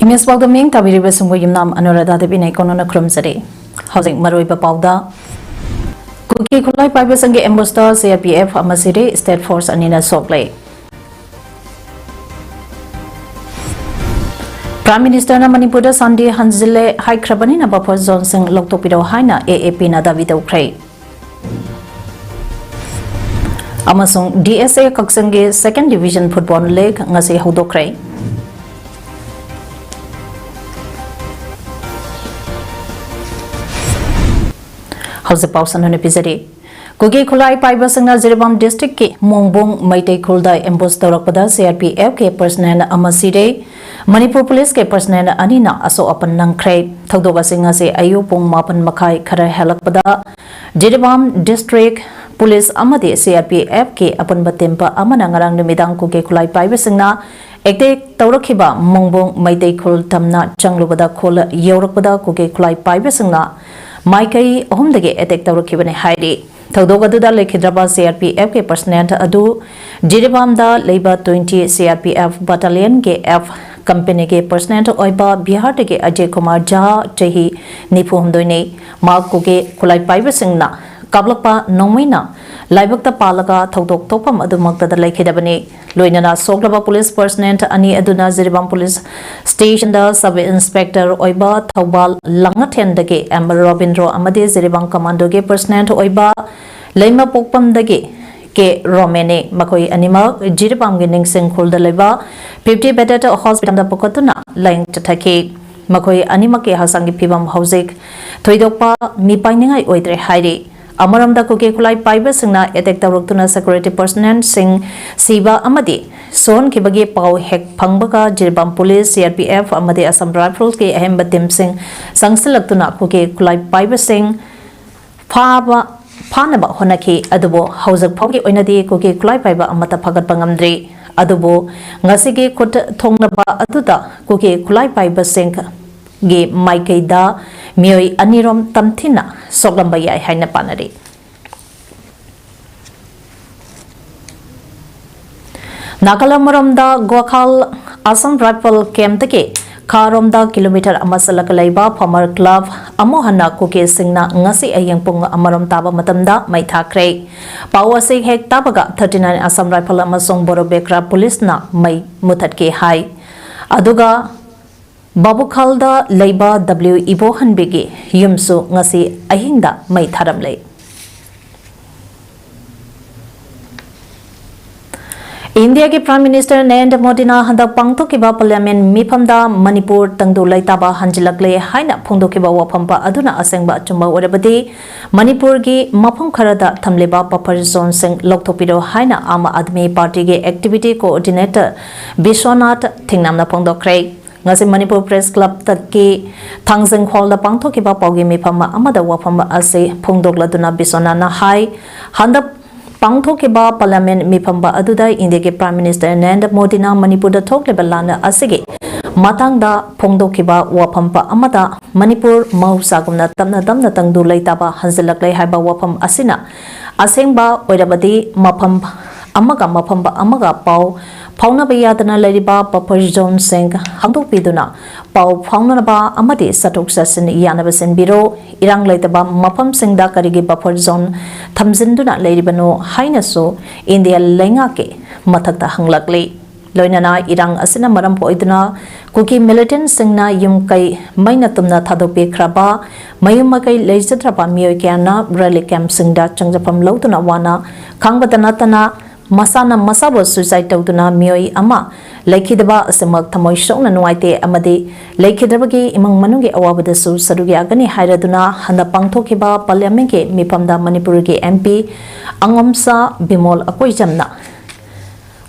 Miss Paodam tabiriba sungbo yimnam Anuradha Devi na ikonona krumsari. Housing Maroiba Pauda. Kuki Kulai Piper Sangi Ambassador CRPF Amasiri State Force Anina Shokle. Prime Minister na Manipur Sandi Hanzile High Krabani na Buffer Zone Sing Loktopido Haina AAP na Davido Kray. Amasung DSA Kukishingi 2nd Division Football League ngasi Hodokray. House Pausan on episode. Kuki Kulai Piper Sanga Ziribam District ki Mongbong Maite Kulda Embos Torokpada CRPF ke personnel Amasire Manipur Police ke personnel Anina Aso Apan Nangkray Togdoba Singa se Ayupong Mapan Makai Kara Halakpada Ziribam District Police Amade CRPF ke Apan Batempa Amanangarang Numidang Kuki Kulai Piper Sanga Ekte Taurakhiba Mongbong Maite Kul Tamna Changlubada Kul Yorokpada Kuki Kulai Piper Sanga Maikai Homdage Attackta Rukibane Haidi. Togdogaduda Lekidraba CRPF ke personnel adu Jiribamda Labor 20 CRPF Battalion ke F Company ke personnel oiba Bihar ke Ajay Kumar Jha Chahi Nipu Humdoine Mark ke Kulai Piper Singna Kablapa Nomina Laibakta Palaga Togdok Topam Adumakta Lekidabane Loinana Soglaba Police personnel Ani Aduna Ziribam Police Station da Sub Inspector Oiba Thobal Langathen dage Amber Robindro Amade Ziribam Commando ge personnel Oiba Laima Pokpam dage ke Romene Makoi Anima Jiribam Gining Singkul da Leba 50 bedded hospital da Pokotuna Lang Tatake Makoi Anima ke Hasangi Pibam Hausik Thoidokpa Mipainingai Oidre Haidi Amaramda Kuki Kulai Piper Singna Attackta Ruktuna Security Personnel Sing Siba Amadi Son Kibagi Pau Hek Pangbaga Jiribam Police CRPF Amadi Assam Rifles ke Ahemba Tim Sing Sangsilaktuna Kuki Kulai Piper Sing Panaba Honaki Adubo Hausak Poki Oinadi Kuki Kulai Piper Amata Pagat Pangamdri Adubo Ngasigi Kut Tongnaba Aduda Kuki Kulai Piper Sing Ge Maikaida Mioi Anirom Tamtina Soglambaya Haina Panari. Nakalamaramda Gwakal Assam Rifle Camp Take Karomda Kilometer Amasalakalayba Palmer Club Amohana Kukishingi Ngasi Ayangpung Amaram Taba Matamda Maitakre Pawasig Hek Tabaga 39 Assam Rifle Amasong Borobekra Police na Mai Mutatke Hai Aduga Babukhalda Leiba W. Ibohan Bigi Yumsu Ngasi Ahingda Mai Tharamle. India ke Prime Minister Narendra Modi na handa pangto kiba Parliament mipamda Manipur tangdu laitaba hanjilakle haina phungdo kiba waphampa aduna asengba chumba orabadi Manipur gi mafam kharada thamleba buffer zone sing loktopido haina Aam Aadmi Party ge activity coordinator Bishwanath Thingnamna phongdokre ngasi Manipur Press Club taki Thangjeng Hall da pangthokiba paugi mifama amada wafama ase phongdokladuna Bishwanathna hai handa pangthokiba Parliament mifamba aduda India ke Prime Minister Narendra Modi na Manipur da thokleba lana asege matangda phongdokiba wafampa amada Manipur mahusagumna tamna tangdu laitaba hanzilaklai haiba wafam asina asengba oirabadi mafam amaga pau Fauna Bayadana Ladiba Buffer Zone Sing Hangdok Piduna Pau Faunaba Amadi Satok Sasin Yanabasin Biro Irang Laitaba Mapam Singda Karigi Buffer Zone Tamzinduna Ladibano Hainaso India Lengake Matakta Hanglakli Loinana Irang Asina Maram Poiduna Kuki Militant Singna Yumkai Mainatumna Tadope Kraba Mayumakai Lazatrapa Miokiana Rally Camp Singda Changjapam Lautuna Wana Kangbatanatana Masana Masabo suicide tawduna mioi ama laikidaba asemak thamoi shokna nuaite amadi laikidabagi imang manungi awabada su sarugi agani hairaduna handa pangthokiba Parliament ke mipamda Manipur ke MP Angomsa Bimol Akoijamna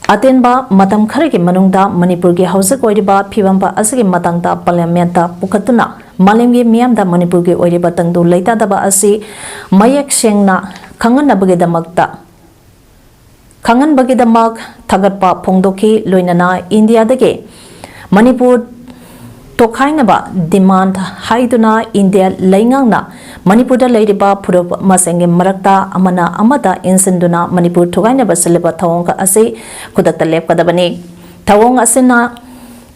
Atenba matam kharagi manungda Manipur ge hausak oiriba phibamba asagi matangda Parliament ta pukatuna malemgi miyamda Manipur ge oiriba tangdu laitadaba asi mayak sengna khanganabagi damakta Kangan bagi damak tagatpa phongdoki loinana India dage Manipur tokhainaba demand haiduna India laingangna Manipur da leidiba phurup masenge marakta amana amada insinduna Manipur thogainaba seleba thawong ase kudakta lepkadabani thawong asena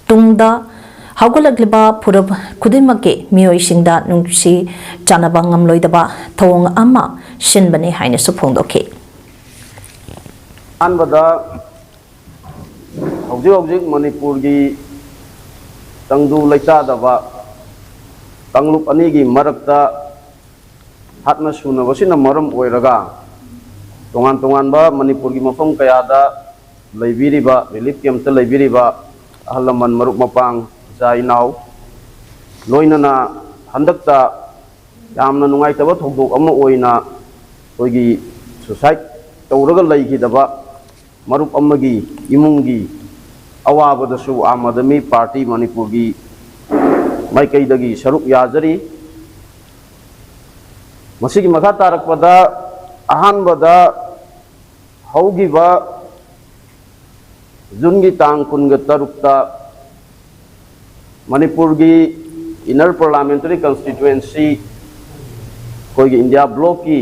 tungda ꯍꯧꯒꯠꯂꯛꯂꯤꯕ ꯐꯨꯔꯨꯞ ꯈꯨꯗꯤꯡꯃꯛꯀꯤ ꯃꯤꯑꯣꯏꯁꯤꯡꯗ ꯅꯨꯡꯁꯤ ꯆꯥꯟꯅꯕ ꯉꯝꯂꯣꯏꯗꯕ ꯊꯧꯑꯣꯡ ꯑꯃ ꯁꯤꯟꯕꯅꯤ ꯍꯥꯏꯅꯁꯨ ꯐꯣꯡꯗꯣꯛꯈꯤ꯫ ꯑꯍꯥꯟꯕꯗ ꯍꯧꯖꯤꯛ ꯃꯅꯤꯄꯨꯔꯒꯤ ꯇꯪꯗꯨ ꯂꯩꯇꯥꯗꯕ ꯀꯥꯡꯂꯨꯞ ꯑꯅꯤꯒꯤ ꯃꯔꯛꯇ ꯍꯥꯠꯅ ꯁꯨꯅꯕꯁꯤꯅ ꯃꯔꯝ ꯑꯣꯏꯔꯒ ꯇꯣꯉꯥꯟ-ꯇꯣꯉꯥꯟꯕ ꯃꯅꯤꯄꯨꯔꯒꯤ ꯃꯐꯝ ꯀꯌꯥꯗ ꯂꯩꯕꯤꯔꯤꯕ ꯔꯤꯂꯤꯐ ꯀꯦꯝꯞꯇ ꯂꯩꯕꯤꯔꯤꯕ ꯑꯍꯜ ꯂꯃꯟ ꯃꯔꯨꯞ ꯃꯄꯥꯡ ꯏꯆꯥ ꯏꯅꯥꯎ ꯂꯣꯏꯅꯅ ꯍꯟꯗꯛꯇ ꯌꯥꯝꯅ ꯅꯨꯡꯉꯥꯏꯇꯕ ꯊꯧꯗꯣꯛ ꯑꯃ ꯑꯣꯏꯅ ꯑꯩꯈꯣꯏꯒꯤ ꯁꯨꯁꯥꯏꯗ ꯇꯧꯔꯒ ꯂꯩꯈꯤꯗꯕ ꯃꯔꯨꯞ ꯑꯃꯒꯤ ꯏꯃꯨꯡꯒꯤ ꯑꯋꯥꯕꯗꯁꯨ ꯑꯥꯝ ꯑꯥꯗꯃꯤ ꯄꯥꯔꯇꯤ ꯃꯅꯤꯄꯨꯔꯒꯤ ꯃꯥꯏꯀꯩꯗꯒꯤ ꯁꯔꯨꯛ ꯌꯥꯖꯔꯤ꯫ ꯃꯁꯤꯒꯤ ꯃꯈꯥ ꯇꯥꯔꯛꯄꯗ ꯑꯍꯥꯟꯕꯗ ꯍꯧꯈꯤꯕ ꯖꯨꯟꯒꯤ ꯇꯥꯡ 23ꯇ ꯃꯅꯤꯄꯨꯔꯒꯤ ꯏꯟꯅꯔ ꯄꯥꯔꯂꯤꯌꯥꯃꯦꯟꯇꯔꯤ ꯀꯟꯁꯇꯤꯇꯨꯌꯦꯟꯁꯤ ꯑꯩꯈꯣꯏꯒꯤ ꯏꯟꯗꯤꯌꯥ ꯕ꯭ꯂꯣꯛꯀꯤ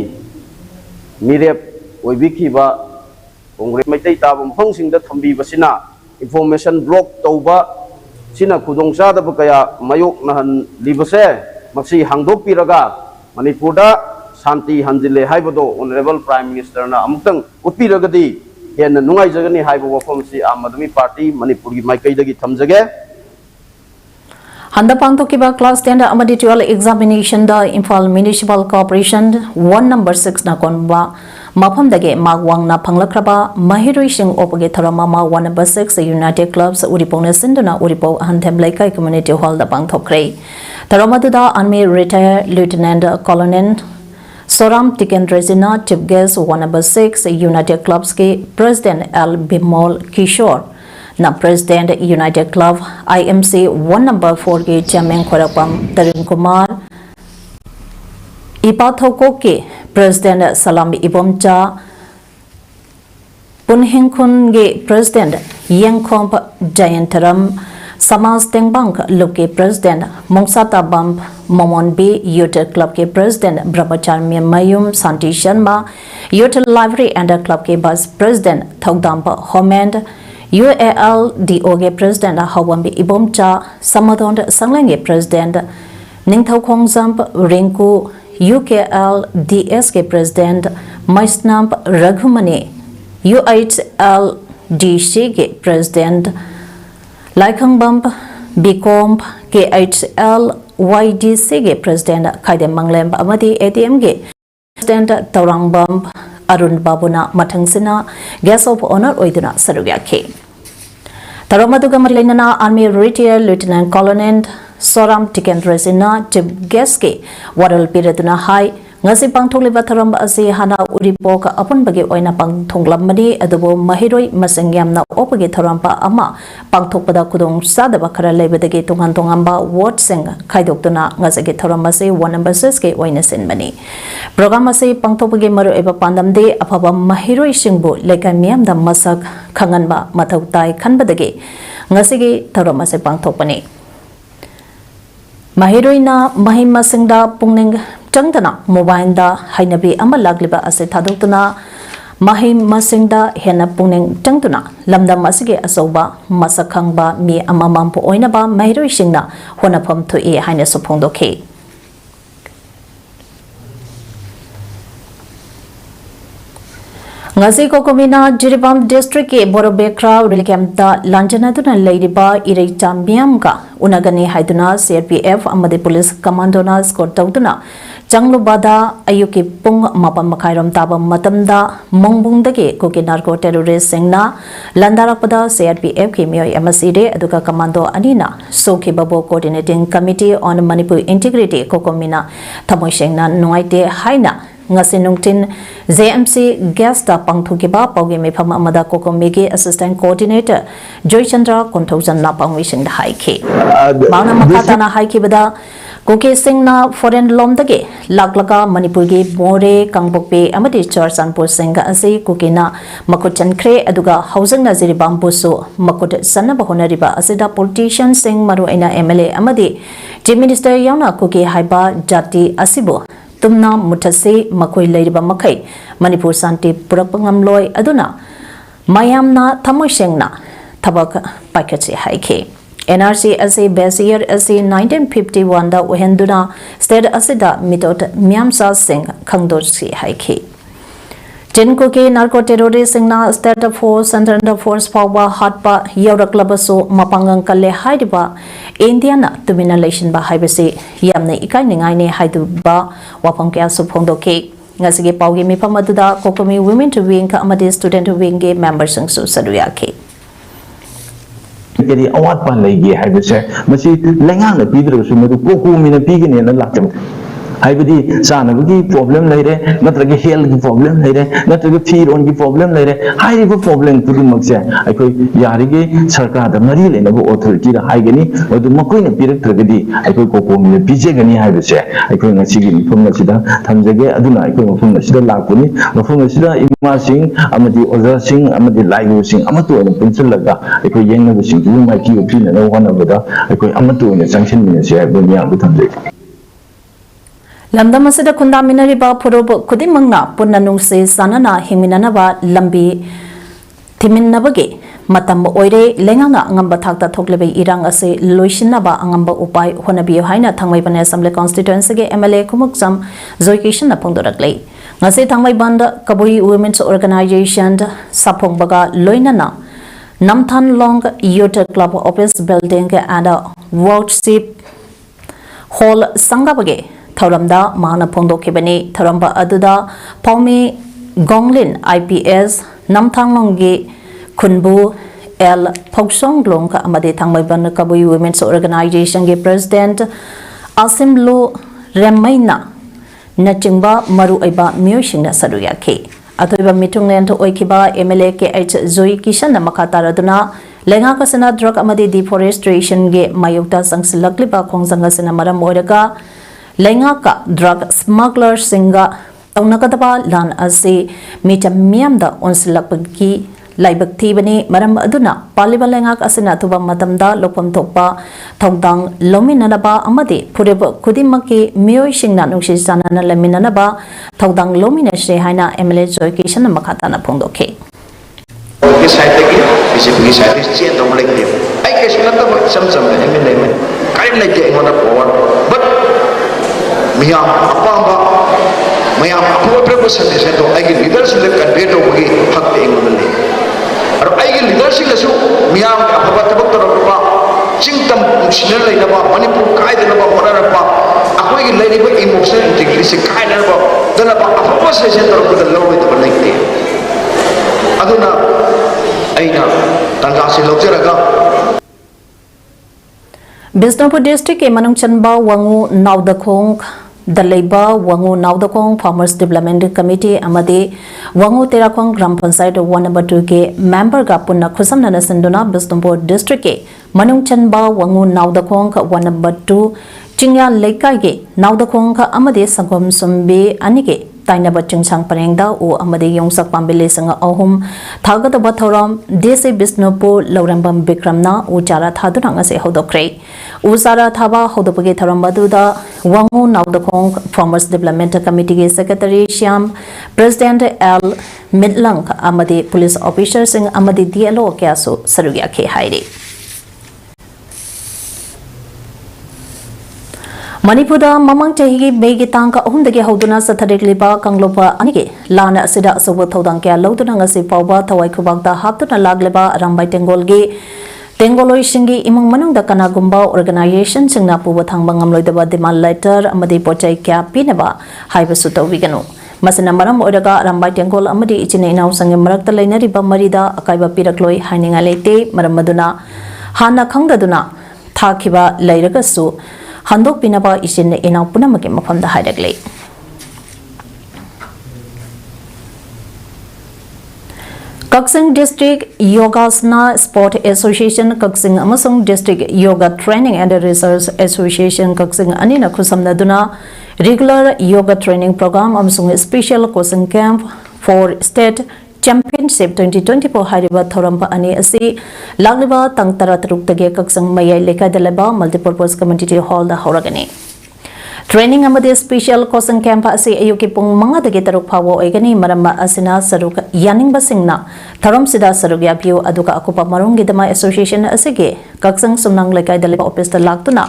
ꯃꯤꯔꯦꯞ ꯑꯣꯏꯕꯤꯈꯤꯕ ꯀꯣꯡꯒ꯭ꯔꯦꯁ ꯃꯩꯇꯩ ꯇꯥꯕ ꯃꯐꯝꯁꯤꯡꯗ ꯊꯝꯕꯤꯕꯁꯤꯅ ꯏꯟꯐꯣꯔꯃꯦꯁꯟ ꯕ꯭ꯂꯣꯛ ꯇꯧꯕ ꯁꯤꯅ ꯈꯨꯗꯣꯡꯆꯥꯗꯕ ꯀꯌꯥ ꯃꯥꯌꯣꯛꯅꯍꯜꯂꯤꯕꯁꯦ ꯃꯁꯤ ꯍꯥꯡꯗꯣꯛꯄꯤꯔꯒ ꯃꯅꯤꯄꯨꯔꯗ ꯁꯥꯟꯇꯤ ꯍꯟꯖꯤꯜꯂꯦ ꯍꯥꯏꯕꯗꯣ ꯑꯣꯅꯔꯦꯕꯜ ꯄ꯭ꯔꯥꯏꯝ ꯃꯤꯅꯤꯁꯇꯔꯅ ꯑꯃꯨꯛꯇꯪ ꯎꯠꯄꯤꯔꯒꯗꯤ ꯍꯦꯟꯅ ꯅꯨꯡꯉꯥꯏꯖꯒꯅꯤ ꯍꯥꯏꯕ ꯋꯥꯐꯝꯁꯤ ꯑꯥꯝ ꯑꯥꯗꯃꯤ ꯄꯥꯔꯇꯤ ꯃꯅꯤꯄꯨꯔꯒꯤ ꯃꯥꯏꯀꯩꯗꯒꯤ ꯊꯝꯖꯒꯦ꯫ Handa pangthokiba class 10 amadi 12 examination da Imphal Municipal Corporation 1 number 6 na konba mafamdage magwangna phanglakraba mahiroi sing opage tharama ma 1 number 6 United Clubs Uripona Sinduna Uripo Handhem Laikai Community Hall da pangthokre tharama da Army Retired Lieutenant Colonel Soram Tikendrezina Chief Guest 1 number 6 United Clubs ke President L Bimol Kishore na President United Club IMC 1 number 4 के Chairman Khorapam Tarin Kumar Ipathoko के President Salam Ibomcha Punhingkhun के President Yengkhomp Jayantaram Samaj Tengbang Look के President Mongsata Bamp Momon B Youth Club के President Brahmacharya Mayum Santi Sharma Youth Library and Club के Vice President Thogdamp Homand UALDO के President Hawambi Ibomcha Samadon Sangleng के President Ningthau Khongzamp Rinku UKLDS के President Maisnamp Raghumani UHLDC के President Laikhangbamp Bikomp KHLYDC के President Khaidem Manglemp Amadi ATM के President Taurangbamp Arun Babuna Mathangsina Guest of Honor Oiduna Sarugyakhe Taramaduga Marilena Army Retired Lieutenant Colonel Soram Tikendrezina Chief Guest ke Waral Piraduna High ngasi pangthokliba tharam ase hana uripok apun bagi oina pangthonglamani adubo mahiroi masangyamna opage tharampa ama pangthokpada kudong sadaba khara leibadagi tongan tongamba ward sing khaidoktuna ngasagi tharam ase 1 number 6 ke oina senmani program ase pangthokpagi maru eba pandamde afaba mahiroi singbu lekai miyamda masak khanganba mathau tai khanbadagi ngasigi tharam ase pangthokpani Mahiroina mahima singda pungning changdana mobile da hainabi ama lagliba ase thadokna mahima singda hena pungning changduna lamdam asige asoba masakhangba mi amamam po oina ba mahiroi singna honapam thui haina sophongdokhe ngasi kokomina Jiribam district ke Borobekra Rilkamta Lanjana duna leiriba irei chambiam ka unagani haiduna CRPF amade police commando na escort tawduna changlubada ayuki pung mapam makhairam taba matamda mongbungdagi koki narco terrorist singna landarapada CRPF ke mioi MSD aduka commando anina soki babo coordinating committee on Manipur integrity kokomina thamoi sengna nuaite haina ngasi nungtin JMC guest da pangthukiba pauge mefam amada kokomege assistant coordinator Joy Chandra Konthojan na pangwising da haike mauna makata na haike bada Kukishingi na foreign lomdage laklaga Manipur ge more kangbokpe amadi charsanpur singa ase kukina makuchan khre aduga housing na Jiribam busu makut sanna bahonariba asida politician sing maru aina MLA amadi chief minister yauna kuki haiba jati asibo tumna muthase makoi leiriba makai Manipur santi purapangam loi aduna mayamna thamoi sengna thabak paikachi haike NRC asi base year asi 1951 da uhenduna state asida mitot myamsa singh khangdorsi haiki Jinko ke narco terrorist singna state force and under force power hatpa yauraklabaso mapangang kalle haidiba Indiana tumina leishin ba haibase yamne ikai ningai ne haiduba wapam kya suphongdoke ngasige paugi mipam aduda kokomi women to wing ka amadi student to wing ge members sing su saduya ke Jadi awat pan lagi hai besar masih lengang na pidro su medu koku mina pigine na lakam hai budi sana bagi problem lai re natrage health ki problem lai re natrage fear on ki problem lai re hai ri problem puri makse ai koi yari ge sarkar da mari le na bo authority da hai gani odu makoi na pirak tragedi ai koi koku mina pije gani hai besar ai koi ngasi gi phum na sida thamjage aduna ai koi phum na sida lakuni phum na sida ima sing amadi oza sing amadi laigo sing amatu na pencil laga ai koi yeng na sing du mai ki opin na wana bada ai koi amatu na sanction mina se ai bo nya bu thamjage Lamdam asida khunda minariba phurob khudimangna punna nungse sanana himinanaba lambi thiminnabage matam oire lenganga angamba thakta thoklebe irang ase loishinaba angamba upai honabiyo haina thangmai ban assembly constituency ge MLA kumukjam zoikishan apongdoraklei ngase thangmai banda kabui women's organization saphongbaga loinana namthan long youth club office building and worship hall sangabage Thoramda Mana Pondo Kibani, Tharamba Aduda, Paumi Gonglin IPS, Namtanglongi, Kunbu, L. Poksong Glonka Amade Tangmaiban Kabui Women's Organization ge President Asimlu Remaina Nachingba Maru Iba Mushing Saduyaki. Atoiba Mitungland to Oikiba, MLA KH Zoe Kishan Makataraduna, Lenga Kasana drug Amade deforestation ge Mayuta Sangsilakliba Kongsangasina Maram Odaga. Lenga ka drug smuggler singa taunakataba lan ase mita miyamda onsilakpagi laibakti bani maram aduna paliba lenga asina tuba matamda lokpam thokpa thongdang lominanaba amadi phureba khudimaki miyoi singna nungsi sanana laminanaba thongdang lomina se haina MLA joy kishan makhata na phongdokhe ke side ki bisi side chen dong lek dia ai ke sunata sam MLA men kai lek ke ngona power but Mia apa Mia apa perbuatan itu itu agi leadership lekan beto bagi hak tinggal ni. Aru agi leadership lesu Mia apa tabak terapa cingtam sinar lagi napa manipur kai dan napa orang napa aku agi lagi napa emotion integrity kai napa dan napa apa sahaja terapa dan lalu itu berlaku. Aduna aina tangga silau jeraga. Bisnupur district ke Manungchanba Wangu Naudakong Dalaiba Wangu Naudakong Farmers Development Committee amadi Wangu Terakong Gram Panchayat 1 number 2 ke member ga punna khusamna nasanduna Bisnupur district ke Manungchanba Wangu Naudakong 1 number 2 Chingya Leikai ge Naudakong amadi Sangom Sumbi anike Tainaba Chingsang Parengda o amadi Yongsak Pambile Sanga Ahum Thagataba Thoram DC Bisnupur Laurambam Bikramna Ujara Thaduna ngase hodokre Usara Thaba hodopage Tharambadu Wangu Naudakong Farmers Development Committee Secretary Shyam President L Midlang amadi police officers sing amadi DLO kyaso sarugya ke haire Manipura mamang chahi begi tangka ahumdagi hauduna satharekliba kanglopa anige lana asida asobo thodang kya lauduna ngasi pawba thawai khubakta haptuna lagleba Arambai Tenggol ge Tenggoloi singi imang manungda kanagumba organization singna puba thangba ngamloidaba demand letter amadi pochai kya pinaba haibasu tawiganu masana maram oiraga Arambai Tenggol amadi ichine inaw sange marakta lainariba marida akaiba pirakloi haininga leite maram maduna hana khangdaduna thakiba lairagasu Handok pinaba isin inaw punamagi mafamda haidaglei Kukishingi District Yogasana Sport Association Kukishingi amasung District Yoga Training and Research Association Kukishingi anina khusamnaduna regular yoga training program amasung special coaching camp for state Championship 2024 hariba thoramba ani asi lagliba tangtara taruk tage Kukishingi mayai lekadalaba multipurpose community hall da horagani Training amadi special coaching camp asi ayuki pung manga dagi taruk phawo oigani marama asina saruk yaning basingna tharom sida saruk yabiu aduka akupa marungi dama association asige kaksang sumnang lekai daliba office ta laktuna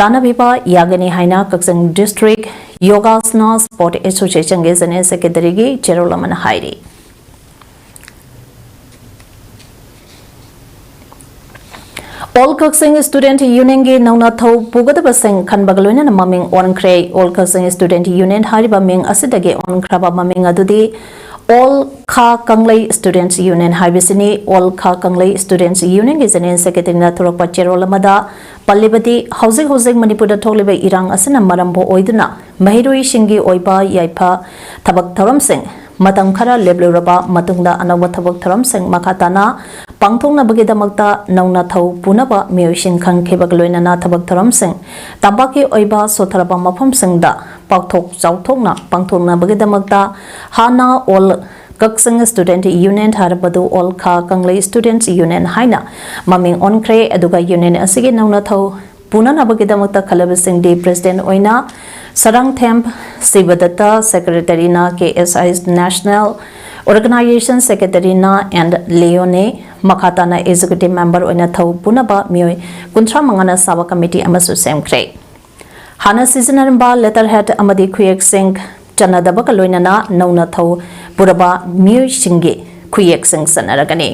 tana bipa yagani haina kaksang district yogasana sport association ge jane secretary gi cherolamana hairi All Kukishingi Student Union gi nauna thau pugada baseng khan bagaloina na maming on kray All Kukishingi Student Union hariba ming asidage on kraba maming adudi All Kha Kanglei Students Union haibisini All Kha Kanglei Students Union gi jane secretary na thurokpa cherolamada pallibadi housing manipur da tholiba irang asina marambo oiduna mahiroi shingi oiba yaipa thabak tharam sing matang khara lebluraba matungda anawa thabak tharam sing makatana pangthongna bagidamakta nauna thau punaba miyoshin khang khebagloina na thabak tharam sing tabaki oiba sotharaba mafam singda pakthok chauthokna pangthongna bagidamakta hana all Kukishingi Student Union harabadu All Kha Kanglei Students Union haina maming onkre aduga union asige nauna thau punana bagidamakta khalabasing di president oina sarang thamp sibadata secretary na KSI National Organization Secretary na and Leone Makatana Executive Member oina thau punaba mioi kuntra mangana sawa committee amasu semkre hana seasonarba letterhead amadi khuyek sing chanadaba kaloina na nauna thau puraba mioi singe khuyek sing sanaragani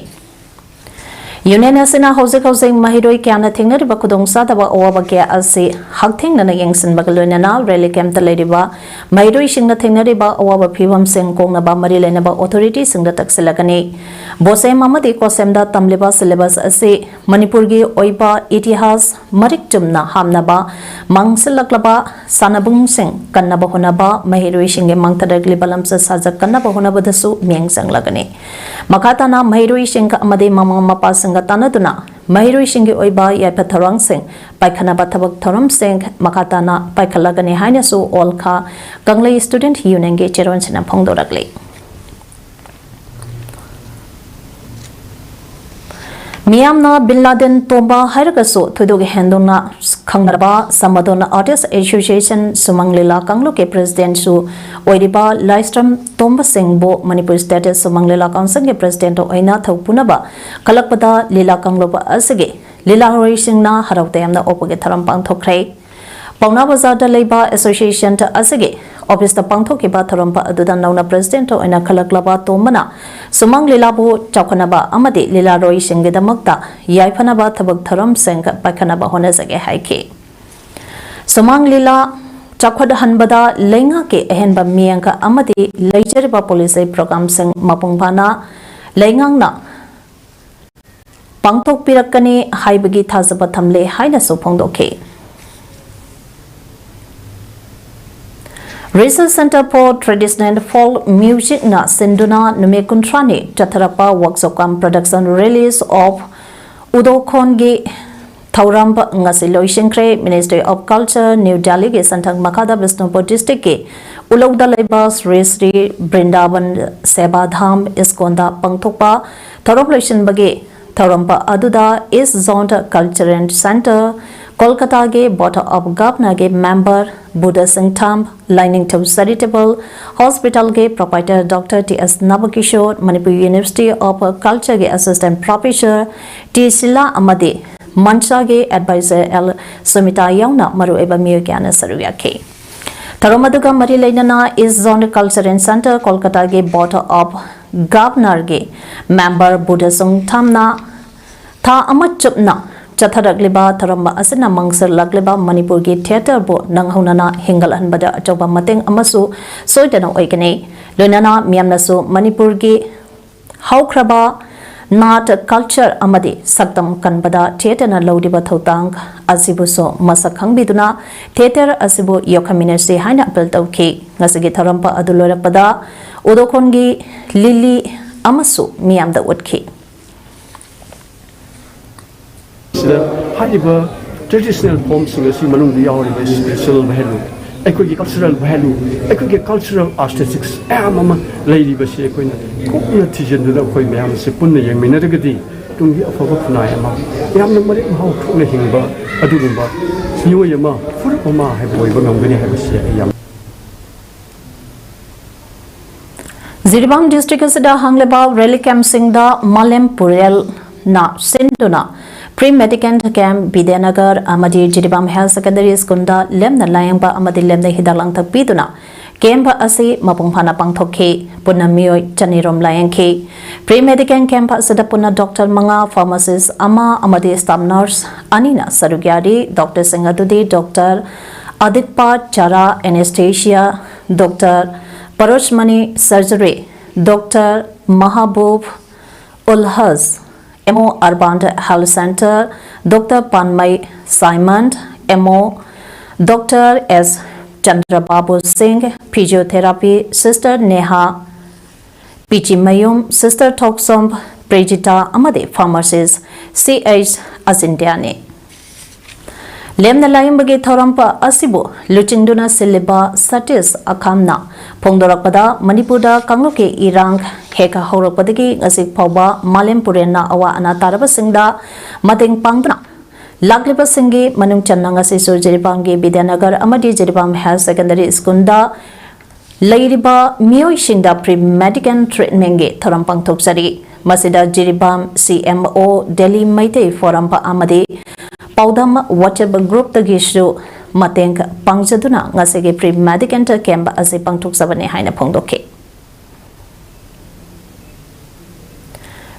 Union asina housing mahiroi kyana thingnari ba khudong sadaba awaba kya ase hakthing na yengsin bagaloina na rally camp ta leriba mahiroi singna thingnari ba awaba phibam sing kongna ba mari lena ba authority singda taksilagani bose mamadi kosemda tamleba syllabus ase manipur gi oiba itihas marik chumna hamna ba mangsilaklaba sanabung sing kannaba honaba mahiroi singe mangtadagli balamsa sajak kannaba honaba dasu meng sanglagani makatana mahiroi singka amade mamang mapa Tanaduna, Mahiroi Shingi Oiba Yapatharang Singh, Paikanaba Tabak Tharam Singh, Makatana, Paikalagani Hainasu, All Kha Kanglei Student Union Ge Cheron Sina Pongdoragli. Miyamna Bin Laden Tomba Hairagasu, Tudugi Hendona, Kangaraba, Samadona Artists Association, Sumanglila Kangluke President Su, Oidiba, Lystrom, Tomba Singbo, Manipur State, Sumanglila Kangsang President Oina Thaupunaba, Kalakpada, Lila Kangloba Asige, Lila Racing Na, Harawtayam the Opagetaram Pangtokre, Pauna Bazar the Labor Association to Asige, Office the Pangtokiba Tarampa Adudan Nauna President Oina Kalaklaba Tomana, Sumang Lilabu Chakanaba Amadi Lila Racing the Mukta, Yaipanaba Tabak Taram Sing, Pakanaba Honazage Haiki. Sumang Lila Chakwada Hanbada Lenga ke Ehenba Mianka Amadi Lejeriba Police Program Sing Mapungpana Lengang na Pangtok Pirakani Haibagi Tazabatamle Haina Supongdoke. Research Center for Traditional Folk Music na Sinduna Numekuntrani Chatarapa Workshop Production Release of Udokongi Taurampa Ngasiloishinkre Ministry of Culture New Delhi ge Santang Makada Bisnupur District ke Ulogda Leba Sri Brindaban Seba Dham Iskonda Pangthokpa Thauromloishin bage Thaurampa Aduda East Zone Culture Center Kolkata ge Board of Governor ge member Buddha Singh Tham Lining to Charitable Hospital ge proprietor Dr. T.S. Nabakishore Manipur University of Culture ge Assistant Professor T. Sila Amade Mancha ge Advisor L. Sumita Yauna Maru Eba Miyokana Saruyake Tharomaduga Mari Lainana is Zone Culture Center Kolkata ge Board of Governor ge member Buddha Singh Tham na Tha Amachupna Chatharagliba Tharamba Asina Mangsar Lagliba Manipur gi Theatre Bo Nanghunana Hingalan Bada Achoba Mateng Amasu Soidana Oikane Lunana Miamnasu Manipur gi Haukraba Nat Culture Amadi Saktam Kanbada Theatre na Lodiba Thotang Asibuso Masakhang Biduna Theatre Asibu Yokaminasi Haina Apel Tauki Nasigi Tharampa Adulora Udokongi Lili Amasu Miamda Utki Haiba traditional forms of the Malung the special value. Equity cultural value, equity cultural aesthetics, Mama Lady Bashi, Kuna Tijan, the Koi Mam Sipuna, Young Minagadi, ꯇꯨꯡꯒꯤ ꯑꯐꯕ ꯈꯨꯟꯅꯥꯏ ꯑꯃ ꯌꯥꯝꯅ ꯃꯔꯤꯛ ꯃꯍꯥꯎ ꯊꯣꯛꯅ ꯍꯤꯡꯕ ꯑꯗꯨꯒꯨꯝꯕ ꯃꯤꯑꯣꯏ ꯑꯃ ꯐꯨꯔꯨꯞ ꯑꯃ ꯍꯥꯏꯕ ꯑꯣꯏꯕ ꯉꯝꯒꯅꯤ ꯍꯥꯏꯕꯁꯤ ꯑꯩ ꯌꯥꯝ Jiribam district asida hangleba rally camp singda Malem Purel na senduna pre-medical camp Bidanagar amadi Jiribam Health Secondary School da lemna layangba amadi lemna hidalang takpiduna camp asi mapungphana pangthokhe punna mioi chanirom layangkhe pre-medical camp asida punna doctor manga pharmacist ama amadi staff nurse anina sarugyari Dr. Singadudi Dr. Aditpa Chara anesthesia Dr. Parosmani surgery Dr. Mahabub Ulhaz MO Urban Health Center Dr. Panmai Simon MO Dr. S. Chandrababu Singh Physiotherapy Sister Neha Pichimayum Sister Toksom Prejita Amade Pharmacist CH Asindiane Lemna layambagi thorampa asibu luchingduna siliba satis akamna phongdorakpada Manipurda kangloke irang heka haurakpadagi ngasik phawba Malem Purena awa ana taraba singda mateng pangduna lagliba singi manung channa ngasi sur Jiribamgi Bidanagar amadi Jiribam Health Secondary School da leiriba mioi singda pre-medical treatment ge thoram pangthoksari masida Jiribam CMO Delhi Maitei Forum pa amadi Paodam WhatsApp group tagishu mateng pangjaduna ngasege pre-medical camp ase pangthoksabane haina phongdokhe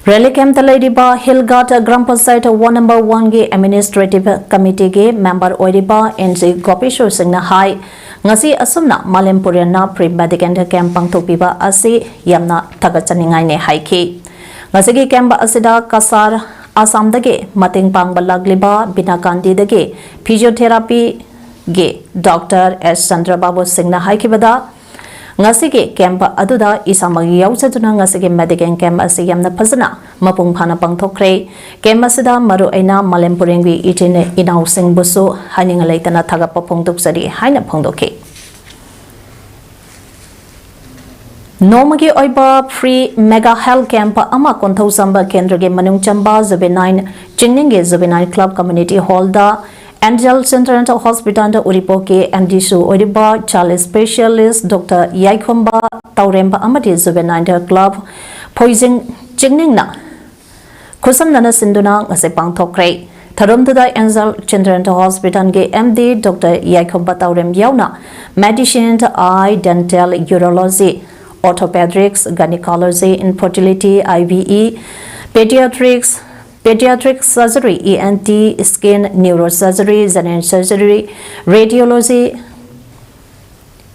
Rally camp talaidiba Hillghat Gram Panchayat 1 ge administrative committee ge member oiriba NC Gopeshwar Singh hai ngasi asumna Malem Purena pre-medical camp pangthokpiba ase yamna thagachaningai ne haikhi ngasege camp asida kasar Assam dage mateng pangba lagliba binakandi dage physiotherapy ge Dr. S. Chandrababu Singh na haikibada ngasige camp aduda isamagi yausatuna ngasige medical camp ase yamna phasana mapung phana pangthokre camp asida maru aina Malem Purengwi itine inau sing busu haninga leitana thagapa phongdoksari haina phongdokhe Nomagi oiba free mega health camp ama konthau samba kendra ge manung chamba juvenile chingninge juvenile club community hall da Angel Central Hospital da Uripo ke MD su oriba child specialist Dr. Yaikhomba Tauremba amadi juvenile club poison chingning na khusam nana sinduna ngase pangthokre Tharumduda Angel Children Hospital ge MD Dr. Yaikhomba Taurem yauna medicine eye dental urology orthopedics, gynecology, infertility, IVE, pediatric surgery, ENT, skin, neurosurgery, general surgery, radiology,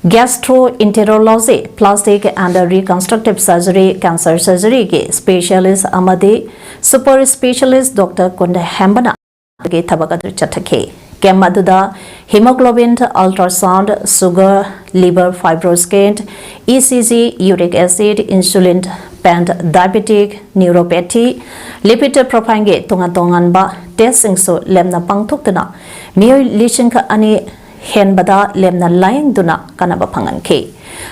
gastroenterology, plastic and reconstructive surgery, cancer surgery ke specialist amade super specialist Dr. Konda Hambana ge thabakadu chathake Kemaduda hemoglobin ultrasound sugar liver fibroscan ECG uric acid insulin pant diabetic neuropathy lipid profile ge tongan ba testing so lemna pangthokduna mioi lisingka ani henbada lemna laying duna kanaba phanganke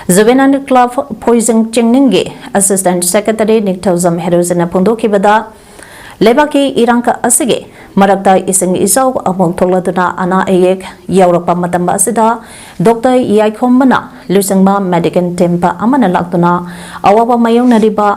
Juvenile Club poison chingning ge assistant secretary Nikthauzam Herozena phondokibada Lebaki irangka asige marakta ising isau among tholaduna ana ayek Europa matamba asida Dr. Yaikhomana lusangma medical tempa amana laktuna awaba mayong nariba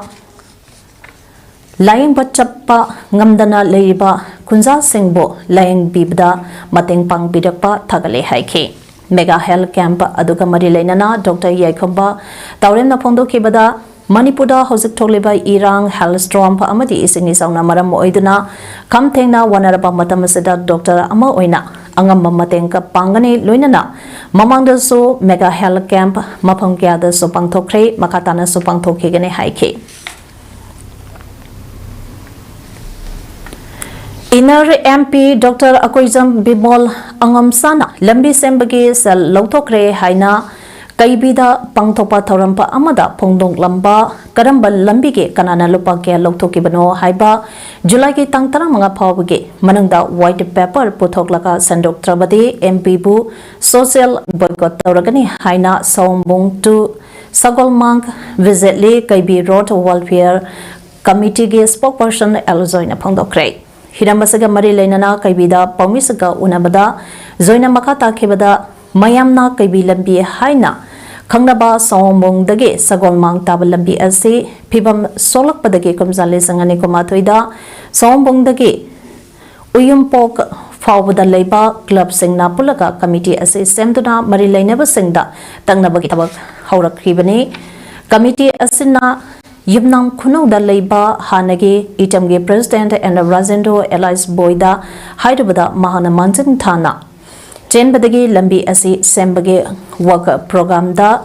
laying bachappa ngamdana leiba kunja singbo laying bibda mateng pang bidakpa thagale haike mega health camp aduga mari leinana Dr. Yaikhomba tauremna phondokibada Manipurda hojik tholiba irang hailstorm pa amadi isini sauna maram oiduna kamthengna wanaraba matam asida Dr. ama oina angam mateng ka pangani loinana mamangda so mega health camp mafam kya da so pangthokre makatana so pangthokhe gane haike Inner MP Dr. Akoizam Bimol angam sana lambi sembagi sel lauthokre haina Kaibida pangthopa thorampa amada phongdong lamba karamba lambi ge kanana lupa ke loktoki bano haiba July ki tangtara manga phawge manangda white paper puthoklaka sandok trabadi MP bu social boycott tawragani haina saumbung to sagolmang visit le Kaibi road welfare committee ge spokesperson Elzoina Pongdokre. Hiramasaga Mari Lenana Kaibida Paumisaga Unabada Zoina Makata Kebada Mayamna Kaibi Lambi Haina Kangnaba Sombong Dage Sagon Mang Tabalambi Ase Pibam Solak Padage Kumzale Sangani Komatoida Sombong Dage Uyumpok Fawada Leba Club Singna Pulaga Committee Ase Semduna Mari Lenaba Singda Tangnabagi Tabak Haurak Ribani Committee Asina Yumnam Kuno da Leba Hanagi Itamge President and Razendo Elias Boyda Hyderabad Mahana Manjang Thana Chen Badagi Lambi Asi Sembage Work Program da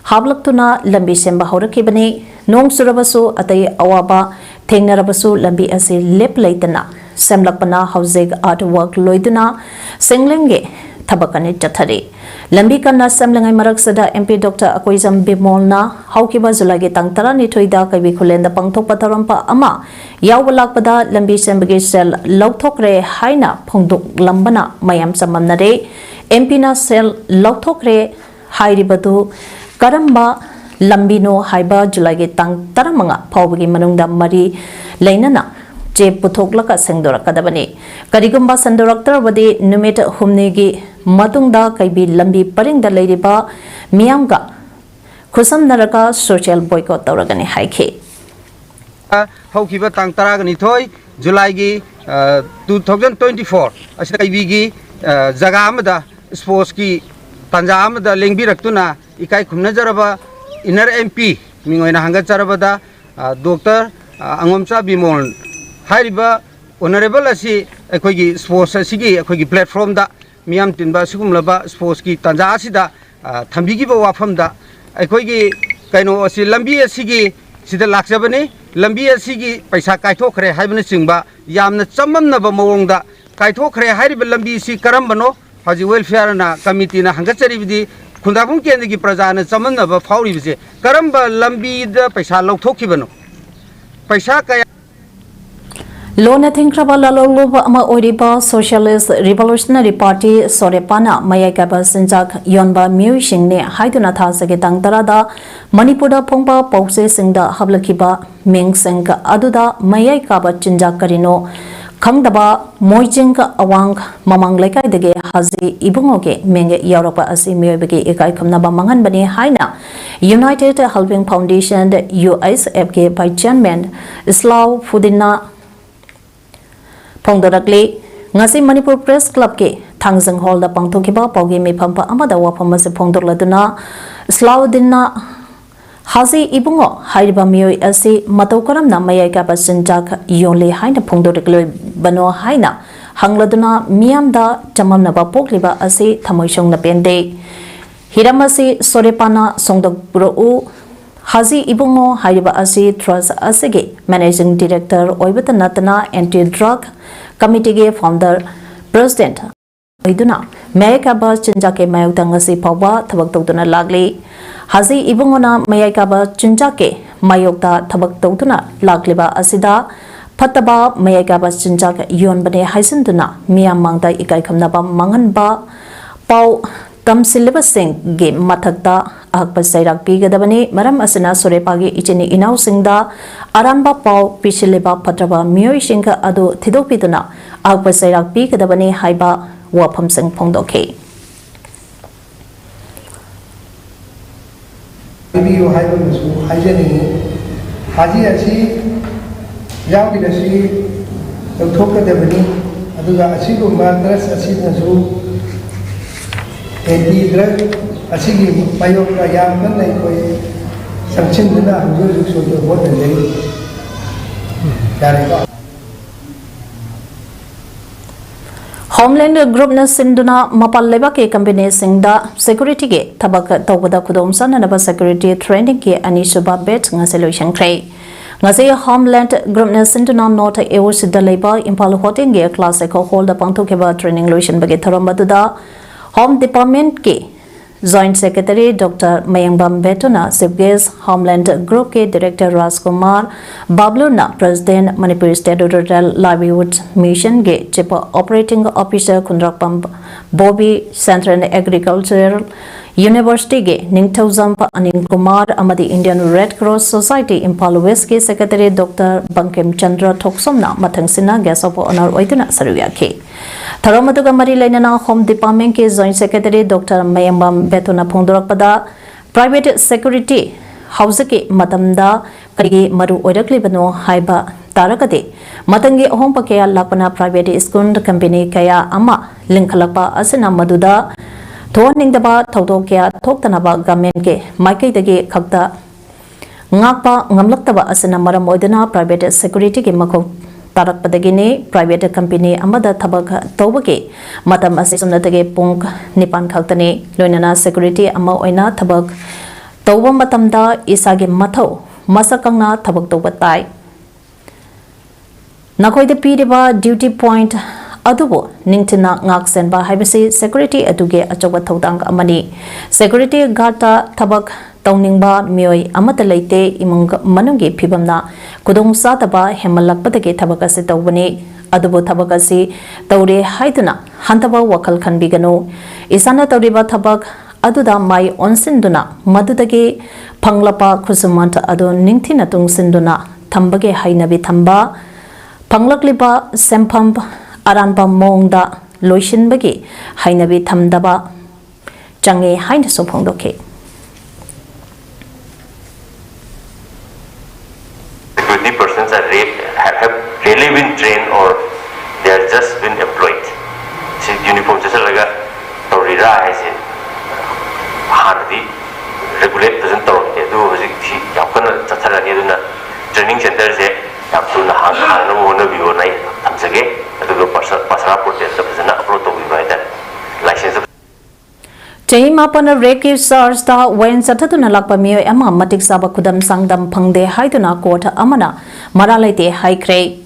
Hablaktuna Lambi Semba Horakibani Nong Surabasu Atay Awaba Tengnarabasu Lambi Asi Lip Laitana Semlakpana Housing Artwork Loiduna Singlenge Tabakani Chathari Lambi Kana Semlangai Maraksada MP Dr. Akoizam Bimolna Haukiba Zulagi Tangtara Nitoida Kabi Kulenda Pangtok Patarampa Ama Yawalakpada Lambi Sembagi Sel Lautokre Haina Pongduk Lambana Mayam Samamnare MP na Sel Lautokre Hairibadu Karamba Lambino Haiba Julagi Tangtaramanga Paubagi Manungda Mari Lainana Je Putoklaka Sendora Kadabani Karigumba Sendorakter Vadi Numit Humnigi Matungda Kaibi Lambi Paringda Ladiba Miamga Kusam Naraka Social Boycott Tauragani Haike Haukiba Tang Taragani Toy July 2024 Asakibigi Zagamada Sports ki Tanjamada Lingbi Raktuna Ikai Kumnajaraba Inner MP Mingoina Hangajarabada Dr. Angomsa Bimol Hariba Honorable Asi Akogi Sports Sigi Akogi platform da Miam Tinba Sukumlaba Sports ki Tanja Asida Tambigiba Wafamda Akogi Kaino Asi Lambi Asigi Sida Laksabani Lambi Asigi Paisa Kaitokre Haibana Singba Yamna Chamamnaba Mawonda Kaitokre Hariba Lambi Si Karambano Haji Welfare na Committee na Hangacharibidi Kundabum Kendigi Prajana Chamamnaba Fauribse Karamba Lambi da Paisa Lautokibano Paisa Kaya Lona Thinkraba Laloluba Ama Oriba Socialist Revolutionary Party Sorepana Mayakaba Sinjak Yonba Muishingne Haiduna Thasage Tangtarada Manipura Pongba Pause Singda Hablakiba Ming Singh Aduda Mayakaba Chinjak Karino Kangdaba Moijing Awang Mamang Lekai Dege Hazi Ibungoge Menge Europa Asi Miyobege Ekai Kamnaba Mangan Bani Haina United Helping Foundation USFK by Chairman Islau Fudina Pongdorakli Ngasi Manipur Press Club ke Thangjang Hall da Pangthokiba Paugi Miphampa Amada Waphamase Pongdorladuna Slaudinna Hazi Ibungo Haiba Miyoi Asi Mataukaramna Mayaka Basinjak Yonle Haina Pongdorakli Bano Haina Hangladuna Miamda Chamamna Bapokliba Asi Thamoishong na Pende Hiramasi Sorepana Songdokpuru Hazi Ibungo Haiba Asi Trust Asige Managing Director Oibata Natana Anti-Drug Committee Founder President Iduna Mayakaba Chinjake Mayutangasi Pawa Tabaktona Lagli Hazi Ibungona Mayakaba Chinjake Mayokta Tabaktona Lagliba Asida Pataba Mayakaba Chinjak Yonbane Haisenduna Miamangda Ikai Kamnaba Manganba Pau Tamsilaba Singh Ge Mathakta Akpa Sairak Pigadabani Maram Asana Sorepagi Ichini Inau Singda Aramba Pau Pishileba Patraba Miyoi Shinka Adu Thidopiduna Akpa Sairak Pigadabani Haiba Wapam Singh Pongdoke Biyo Haiba Musu Haijani Haji Asi Yawi Asi Doktoka Devani Aduga Asigo Matras Asi Nasu Anti-drug Asigi Payoka Yaman like Sanction Dina Huzur so the water lay Homeland Group na Sinduna Mapaleba ke company Singda Security ke Tabak Tawada Kudomsan and about security training ke Anishuba Bet nga solution kray. Ngase Homeland Group na Sinduna Nota Ewas Daleba Impal Hoting ge class eko hold up to keba training lotion bagi Tarambatuda Home Department ke Joint Secretary Dr. Mayangbam Betuna, Chief Guest Homeland Group ke Director Rajkumar Babluna, President Manipur State Rural Livelihood Mission ke Chief Operating Officer Kundrakpam Bobby Central Agricultural University ge Ningthauzampa Anil Kumar amadi Indian Red Cross Society Impal West ke Secretary Dr. Bankem Chandra Thoksomna mathangsina guest of honor oiduna saruyakhi. Tharomaduga mari lainana Home Department ke Joint Secretary Dr. Mayambam Betuna Phongdorakpada Private Security House ke matamda kagi maru oiraklibano haiba tarakade matangi ahompa kaya lakpana private school company kaya ama linkhalapa asina maduda Thoningdaba Taudokia Toktanaba Gamen ke Mike dege Kakta Ngapa Ngamlaktaba asana Maramoidana private security ke Mako Tarak Padagini private company Amada Tabaka Tobake Matam Asisumnatege Punk Nipan Kaltani Loinana security Ama Oina Tabak Toba Matamda Isage Mato Masakanga Tabak Tobatai Nakoi the Pideba duty point Adubo Ningtina Ngaksen ba Hibasi security aduge achoba Todang Amani security gata tabak Tauningba Mioi Amatalite Imung Manungi Pibamna Kudong Sataba Hemalakpatake Tabakasi Tawani Adubo Tabakasi Taure Haiduna Hantaba Wakal Kan Bigano Isana Tauriba Tabak Aduda Mai Onsinduna Madudage Panglapa Kusumanta Adu Ningtina Tung Sinduna Tambage Hainabi Tamba Panglakliba Sempamp Aranba Mongda Loishin Bagi Hainabi Tamdaba Jange Haina Sopongdoke. Security persons have really been trained or they have just been employed. So uniform just like a Torira has it. Hardly regulate doesn't talk. They do was it Yakana Tatarana training centers. Yaptuna hang no one of you night. Tamsage. Chahima pana Reki SARS da when Satatuna Lakpamio Ama Matik Saba Kudam Sangdam Pangde Haiduna Court Amana Maralite High Cray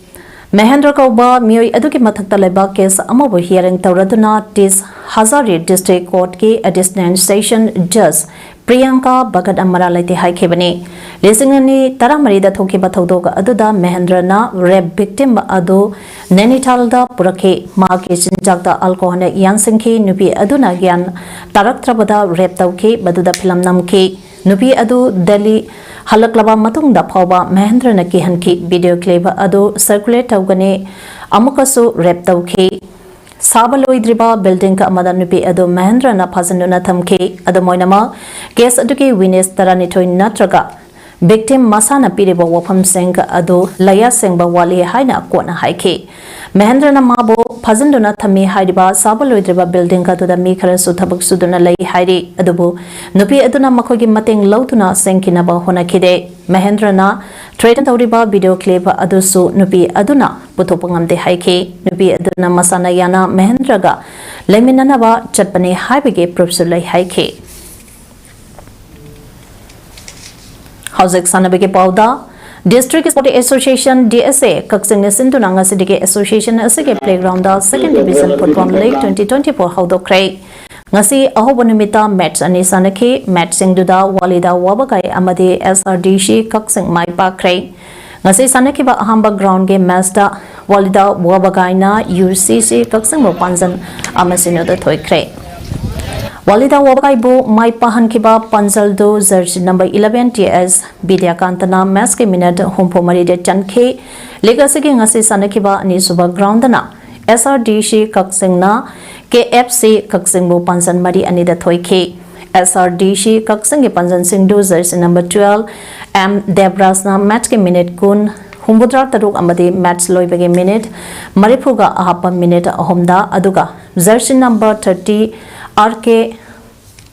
Mahendra Kauba Mio Eduki Matakta Leba case Amabu hearing Tauraduna Tis Hazari District Court Ki a distant station Judge Priyanka Bagad Amaralite High Kebani Listening Taramarida Toki Batodoga Aduda Mahendra Reb victim Adu Nenitalda Purake Maki Sinjakta Alcohone Yansinki Nubi Aduna Gyan Tarak Trabada Reb Tauki Baduda Pilam Namki Nubi Adu Delhi Halaklaba Matungda Pauba Mahendra Nakihanki video clip Adu circulate Taugane Amukasu Reb Tauki Sabaloidriba building ka amada nupi adu Mahendra na Pazanduna Thamki adu Moinama case aduki witness Taranitoy Natraga victim Masana Piriba Wapam Singh adu Laya Singh Wali Haina Kona Haiki Mahendra na Mabo Pazanduna Thami Haidiba Sabaloidriba building ka to the Mikara Sutabak Suduna Lay Haidi adubu nupi aduna Makogi Mating Lautuna Senkinaba Honakide Mahendra na Trade Tauriba video clip adusu nupi aduna Putopangamde Haiki nupi aduna Masana Yana Mahendraga Leminanaba Chatpani Haibige Propsulai Haiki Housing Sanabige Pauda District Sporting Association DSA Kaksing Sindunanga Sidike Association Asige Playground Second Division Football League 2024 Haudo Kray Ngasi Ahobonumita match ani sanaki match singduda walida wabagai amadi SRDC Kaksing Maipa Kray Ngasi sanaki ba ahamba ground game match da walida wabagai na UCC Kaksing Panzan amasinoda Toy Kray Walida wabagai bu Maipa hankiba Panzal do jersey number 11 TS Bidya Kantana match ke minute humpo maride chanke legasi ke ngasi sanaki ba ani suba ground na SRDC Kaksing na KFC Kaksing bu Panzan Mari Anida Thoike SRDC Kaksing Panzan Singh jersey number 12 M Debras na match ke minute kun Humbudra Taruk Amadi match loibage minute Maripuga ahapa minute ahomda aduga jersey number 30 RK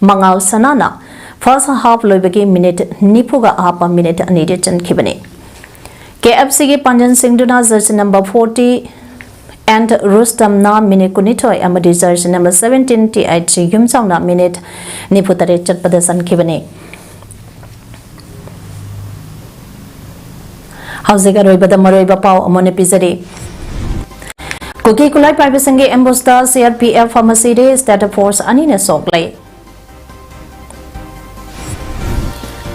Mangal Sanana first half loibage minute Nipuga ahapa minute anide chan kibane KFC ke Panjan Singh Duna jersey number 40 and Rustam na minute kunitoy amadi jersey number 17 TH Yumsang na minute Niputare Chatpadasan kibane Hausiga Roibada Maroiba Pau Amone Pizari Kuki Kulai Private Sange Embosta CRPF Pharmacy Day State Force Anina Shokle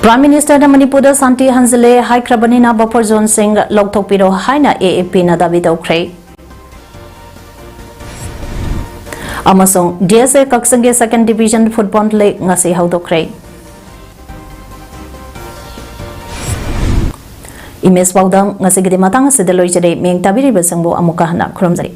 Prime Minister Manipur Santi Hansele Hai Krabanina Bapur Zone Singh Loktopiro Haina AAP na David Okray Amasong DSA Kukishingi Second Division Football League ngasi haudokre. Imes Paodam ngasi gidi matang sedaloi jade meng tabiri besangbo amuka hana kromzari.